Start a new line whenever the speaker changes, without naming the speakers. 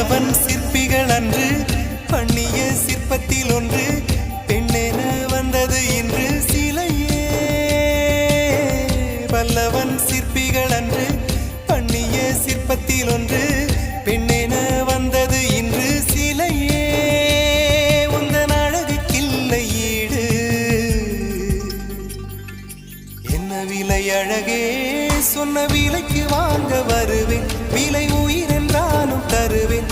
பல்லவன் சிற்பிகள் அன்று பண்ணிய சிற்பத்தில் ஒன்று பெண்ணென வந்தது இன்று சிலையே. பல்லவன் சிற்பிகள் அன்று பண்ணிய சிற்பத்தில் ஒன்று பெண்ணென வந்தது இன்று சிலையே. உந்தன் அழகுக்கில்லை ஈடு, என்ன விலை அழகே, சொன்ன விலைக்கு வாங்க வருவேன், விலை உயிர் என்றாலும் தருவேன்.